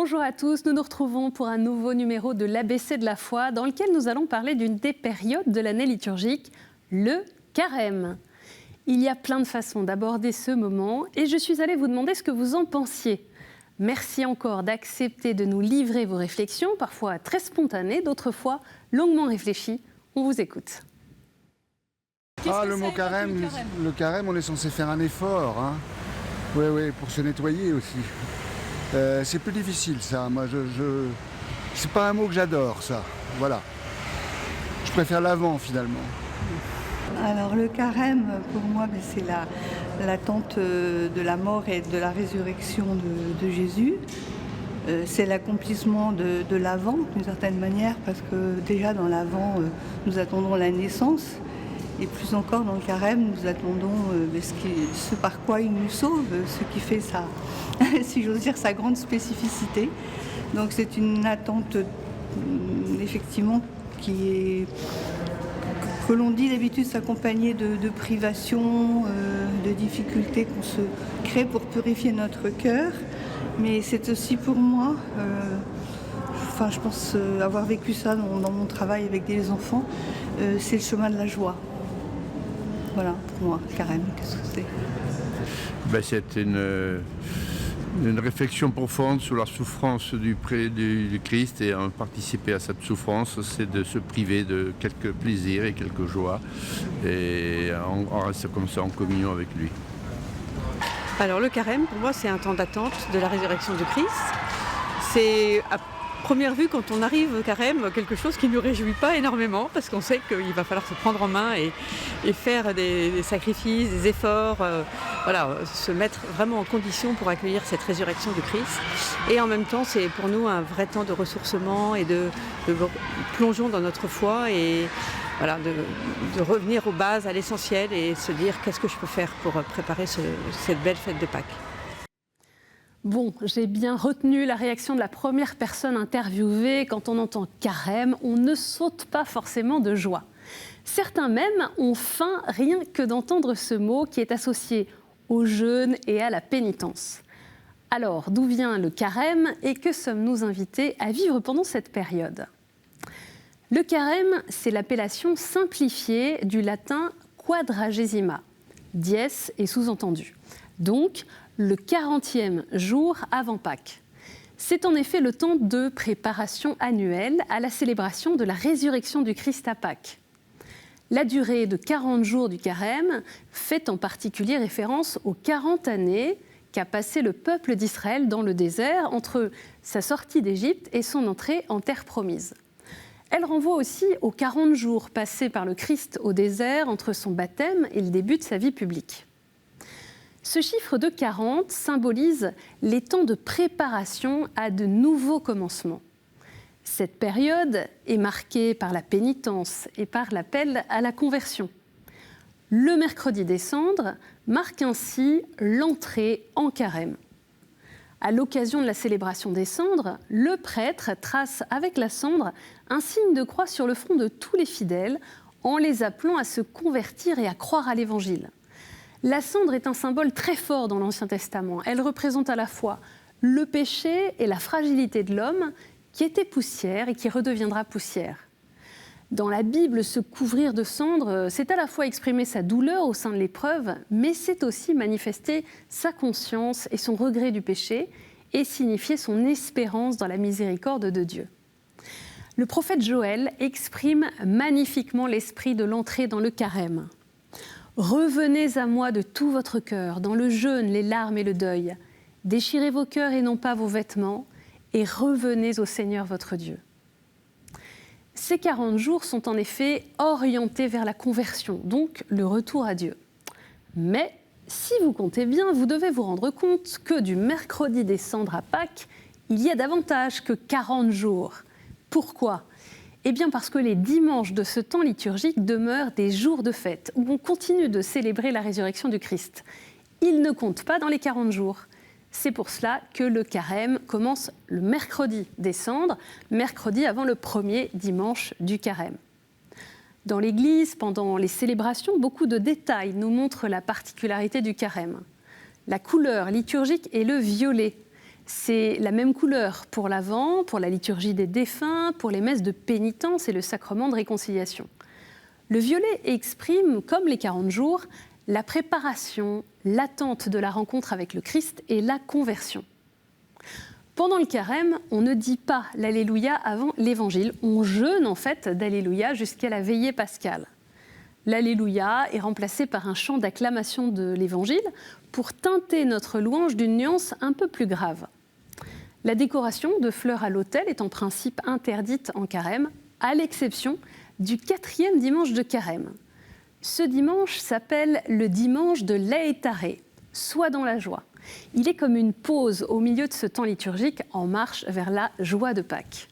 Bonjour à tous, nous nous retrouvons pour un nouveau numéro de l'ABC de la foi dans lequel nous allons parler d'une des périodes de l'année liturgique, le carême. Il y a plein de façons d'aborder ce moment et je suis allée vous demander ce que vous en pensiez. Merci encore d'accepter de nous livrer vos réflexions, parfois très spontanées, d'autres fois longuement réfléchies. On vous écoute. Le mot carême, le carême, on est censé faire un effort, hein. Oui, pour se nettoyer aussi. C'est plus difficile ça, moi c'est pas un mot que j'adore ça, voilà. Je préfère l'avant finalement. Alors le carême, pour moi, c'est l'attente de la mort et de la résurrection de Jésus. C'est l'accomplissement de l'avant d'une certaine manière, parce que déjà dans l'avant, nous attendons la naissance. Et plus encore, dans le carême, nous attendons ce par quoi il nous sauve, ce qui fait si j'ose dire, sa grande spécificité. Donc c'est une attente, effectivement, que l'on dit d'habitude s'accompagner de privations, de difficultés qu'on se crée pour purifier notre cœur. Mais c'est aussi pour moi, je pense avoir vécu ça dans mon travail avec des enfants, c'est le chemin de la joie. Voilà, pour moi, carême, qu'est-ce que c'est ? C'est une réflexion profonde sur la souffrance du Christ, et participer à cette souffrance, c'est de se priver de quelques plaisirs et quelques joies, et on reste comme ça en communion avec lui. Alors le carême, pour moi, c'est un temps d'attente de la résurrection du Christ. C'est à première vue, quand on arrive au carême, quelque chose qui ne nous réjouit pas énormément, parce qu'on sait qu'il va falloir se prendre en main et faire des sacrifices, des efforts, se mettre vraiment en condition pour accueillir cette résurrection du Christ. Et en même temps, c'est pour nous un vrai temps de ressourcement et de plongeon dans notre foi et de revenir aux bases, à l'essentiel, et se dire qu'est-ce que je peux faire pour préparer cette belle fête de Pâques. Bon, j'ai bien retenu la réaction de la première personne interviewée. Quand on entend carême, on ne saute pas forcément de joie. Certains même ont faim rien que d'entendre ce mot qui est associé au jeûne et à la pénitence. Alors, d'où vient le carême et que sommes-nous invités à vivre pendant cette période ? Le carême, c'est l'appellation simplifiée du latin quadragesima. Dies est sous-entendu. Donc, le 40e jour avant Pâques. C'est en effet le temps de préparation annuelle à la célébration de la résurrection du Christ à Pâques. La durée de 40 jours du carême fait en particulier référence aux 40 années qu'a passé le peuple d'Israël dans le désert entre sa sortie d'Égypte et son entrée en terre promise. Elle renvoie aussi aux 40 jours passés par le Christ au désert entre son baptême et le début de sa vie publique. Ce chiffre de 40 symbolise les temps de préparation à de nouveaux commencements. Cette période est marquée par la pénitence et par l'appel à la conversion. Le mercredi des cendres marque ainsi l'entrée en carême. À l'occasion de la célébration des cendres, le prêtre trace avec la cendre un signe de croix sur le front de tous les fidèles en les appelant à se convertir et à croire à l'Évangile. La cendre est un symbole très fort dans l'Ancien Testament. Elle représente à la fois le péché et la fragilité de l'homme qui était poussière et qui redeviendra poussière. Dans la Bible, se couvrir de cendre, c'est à la fois exprimer sa douleur au sein de l'épreuve, mais c'est aussi manifester sa conscience et son regret du péché et signifier son espérance dans la miséricorde de Dieu. Le prophète Joël exprime magnifiquement l'esprit de l'entrée dans le carême. Revenez à moi de tout votre cœur, dans le jeûne, les larmes et le deuil. Déchirez vos cœurs et non pas vos vêtements, et revenez au Seigneur votre Dieu. Ces 40 jours sont en effet orientés vers la conversion, donc le retour à Dieu. Mais si vous comptez bien, vous devez vous rendre compte que du mercredi des cendres à Pâques, il y a davantage que 40 jours. Pourquoi ? Eh bien parce que les dimanches de ce temps liturgique demeurent des jours de fête, où on continue de célébrer la résurrection du Christ. Ils ne comptent pas dans les 40 jours. C'est pour cela que le carême commence le mercredi des cendres, mercredi avant le premier dimanche du carême. Dans l'Église, pendant les célébrations, beaucoup de détails nous montrent la particularité du carême. La couleur liturgique est le violet. C'est la même couleur pour l'Avent, pour la liturgie des défunts, pour les messes de pénitence et le sacrement de réconciliation. Le violet exprime, comme les 40 jours, la préparation, l'attente de la rencontre avec le Christ et la conversion. Pendant le carême, on ne dit pas l'Alléluia avant l'Évangile. On jeûne en fait d'Alléluia jusqu'à la veillée pascale. L'Alléluia est remplacé par un chant d'acclamation de l'Évangile pour teinter notre louange d'une nuance un peu plus grave. La décoration de fleurs à l'autel est en principe interdite en carême, à l'exception du 4e dimanche de carême. Ce dimanche s'appelle le dimanche de l'Aétaré, soit dans la joie. Il est comme une pause au milieu de ce temps liturgique en marche vers la joie de Pâques.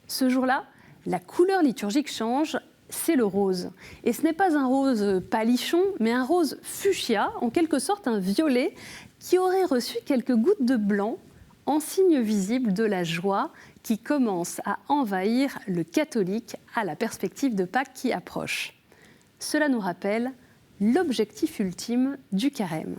Ce jour-là, la couleur liturgique change, c'est le rose. Et ce n'est pas un rose palichon, mais un rose fuchsia, en quelque sorte un violet, qui aurait reçu quelques gouttes de blanc en signe visible de la joie qui commence à envahir le catholique à la perspective de Pâques qui approche. Cela nous rappelle l'objectif ultime du carême.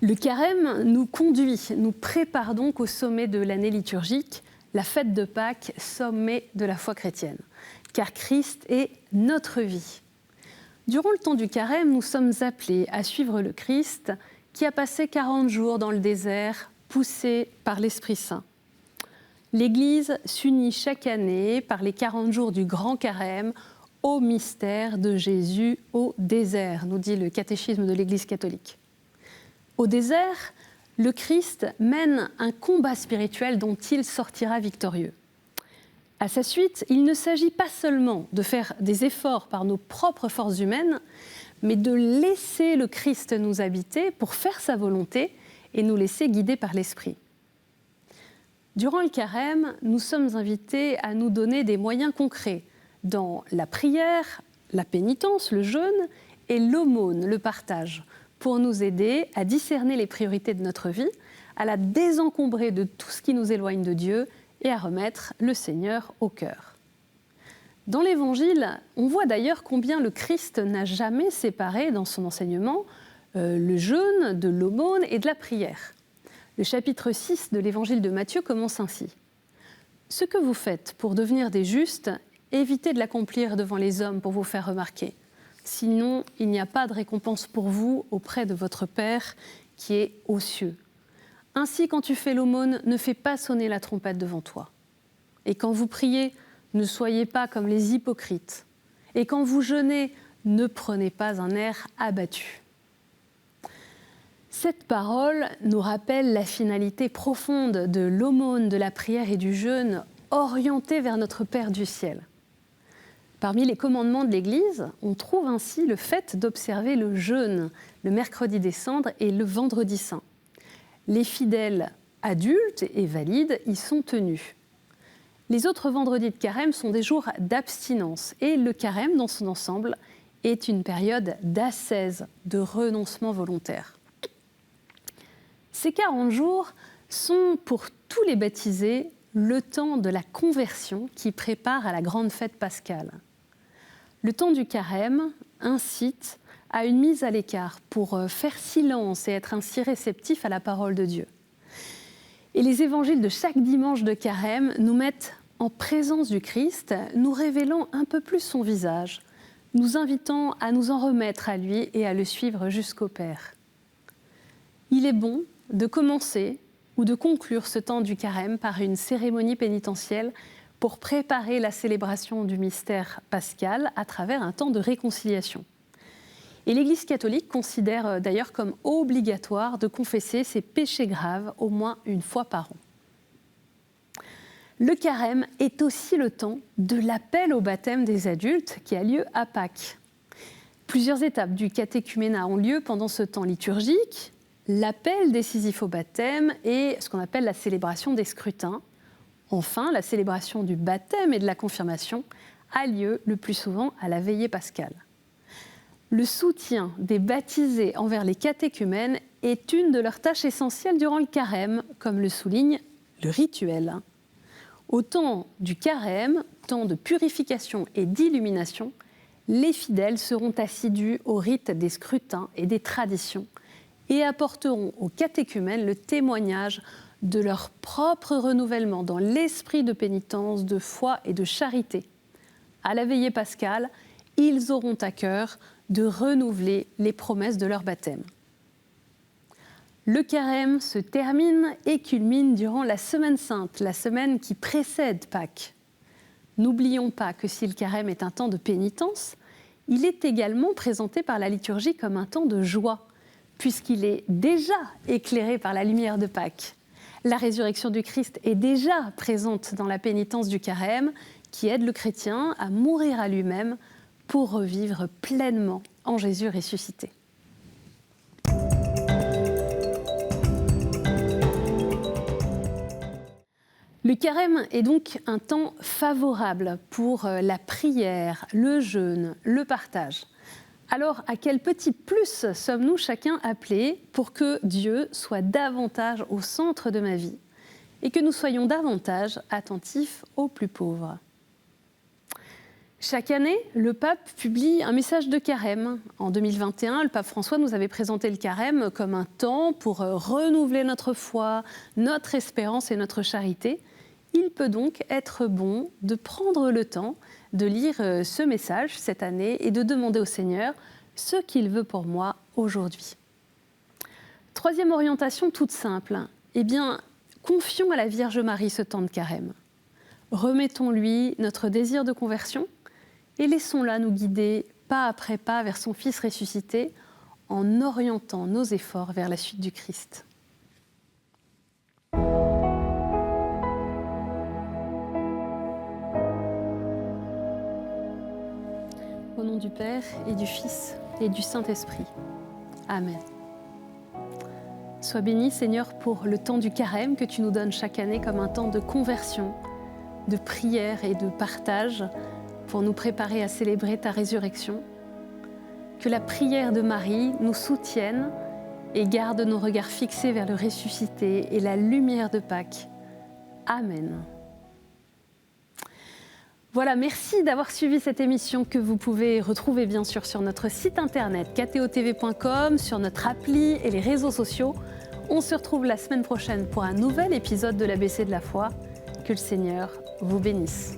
Le carême nous conduit, nous prépare donc au sommet de l'année liturgique, la fête de Pâques, sommet de la foi chrétienne. Car Christ est notre vie. Durant le temps du carême, nous sommes appelés à suivre le Christ qui a passé 40 jours dans le désert, poussé par l'Esprit Saint. L'Église s'unit chaque année par les 40 jours du grand carême au mystère de Jésus au désert, nous dit le catéchisme de l'Église catholique. Au désert, le Christ mène un combat spirituel dont il sortira victorieux. À sa suite, il ne s'agit pas seulement de faire des efforts par nos propres forces humaines, mais de laisser le Christ nous habiter pour faire sa volonté et nous laisser guider par l'Esprit. Durant le carême, nous sommes invités à nous donner des moyens concrets dans la prière, la pénitence, le jeûne et l'aumône, le partage, pour nous aider à discerner les priorités de notre vie, à la désencombrer de tout ce qui nous éloigne de Dieu et à remettre le Seigneur au cœur. Dans l'Évangile, on voit d'ailleurs combien le Christ n'a jamais séparé dans son enseignement le jeûne de l'aumône et de la prière. Le chapitre 6 de l'Évangile de Matthieu commence ainsi. « Ce que vous faites pour devenir des justes, évitez de l'accomplir devant les hommes pour vous faire remarquer. Sinon, il n'y a pas de récompense pour vous auprès de votre Père qui est aux cieux. Ainsi, quand tu fais l'aumône, ne fais pas sonner la trompette devant toi. Et quand vous priez, ne soyez pas comme les hypocrites. Et quand vous jeûnez, ne prenez pas un air abattu. » Cette parole nous rappelle la finalité profonde de l'aumône, de la prière et du jeûne orientée vers notre Père du ciel. Parmi les commandements de l'Église, on trouve ainsi le fait d'observer le jeûne le mercredi des Cendres et le vendredi saint. Les fidèles adultes et valides y sont tenus. Les autres vendredis de carême sont des jours d'abstinence et le carême, dans son ensemble, est une période d'ascèse, de renoncement volontaire. Ces 40 jours sont pour tous les baptisés le temps de la conversion qui prépare à la grande fête pascale. Le temps du carême incite à une mise à l'écart pour faire silence et être ainsi réceptif à la parole de Dieu. Et les évangiles de chaque dimanche de carême nous mettent en présence du Christ, nous révélant un peu plus son visage, nous invitant à nous en remettre à lui et à le suivre jusqu'au Père. Il est bon de commencer ou de conclure ce temps du carême par une cérémonie pénitentielle pour préparer la célébration du mystère pascal à travers un temps de réconciliation. Et l'Église catholique considère d'ailleurs comme obligatoire de confesser ses péchés graves au moins une fois par an. Le carême est aussi le temps de l'appel au baptême des adultes qui a lieu à Pâques. Plusieurs étapes du catéchuménat ont lieu pendant ce temps liturgique, l'appel décisif au baptême et ce qu'on appelle la célébration des scrutins. Enfin, la célébration du baptême et de la confirmation a lieu le plus souvent à la veillée pascale. Le soutien des baptisés envers les catéchumènes est une de leurs tâches essentielles durant le carême, comme le souligne le rituel. Au temps du carême, temps de purification et d'illumination, les fidèles seront assidus au rite des scrutins et des traditions et apporteront aux catéchumènes le témoignage de leur propre renouvellement dans l'esprit de pénitence, de foi et de charité. À la veillée pascale, ils auront à cœur de renouveler les promesses de leur baptême. Le carême se termine et culmine durant la Semaine sainte, la semaine qui précède Pâques. N'oublions pas que si le carême est un temps de pénitence, il est également présenté par la liturgie comme un temps de joie, puisqu'il est déjà éclairé par la lumière de Pâques. La résurrection du Christ est déjà présente dans la pénitence du carême, qui aide le chrétien à mourir à lui-même pour revivre pleinement en Jésus ressuscité. Le carême est donc un temps favorable pour la prière, le jeûne, le partage. Alors, à quel petit plus sommes-nous chacun appelés pour que Dieu soit davantage au centre de ma vie et que nous soyons davantage attentifs aux plus pauvres ? Chaque année, le pape publie un message de carême. En 2021, le pape François nous avait présenté le carême comme un temps pour renouveler notre foi, notre espérance et notre charité. Il peut donc être bon de prendre le temps de lire ce message cette année et de demander au Seigneur ce qu'il veut pour moi aujourd'hui. Troisième orientation toute simple, confions à la Vierge Marie ce temps de carême. Remettons-lui notre désir de conversion et laissons-la nous guider pas après pas vers son Fils ressuscité en orientant nos efforts vers la suite du Christ. Au nom du Père et du Fils et du Saint-Esprit. Amen. Sois béni, Seigneur, pour le temps du carême que tu nous donnes chaque année comme un temps de conversion, de prière et de partage pour nous préparer à célébrer ta résurrection. Que la prière de Marie nous soutienne et garde nos regards fixés vers le ressuscité et la lumière de Pâques. Amen. Voilà, merci d'avoir suivi cette émission que vous pouvez retrouver bien sûr sur notre site internet ktotv.com, sur notre appli et les réseaux sociaux. On se retrouve la semaine prochaine pour un nouvel épisode de l'ABC de la foi. Que le Seigneur vous bénisse.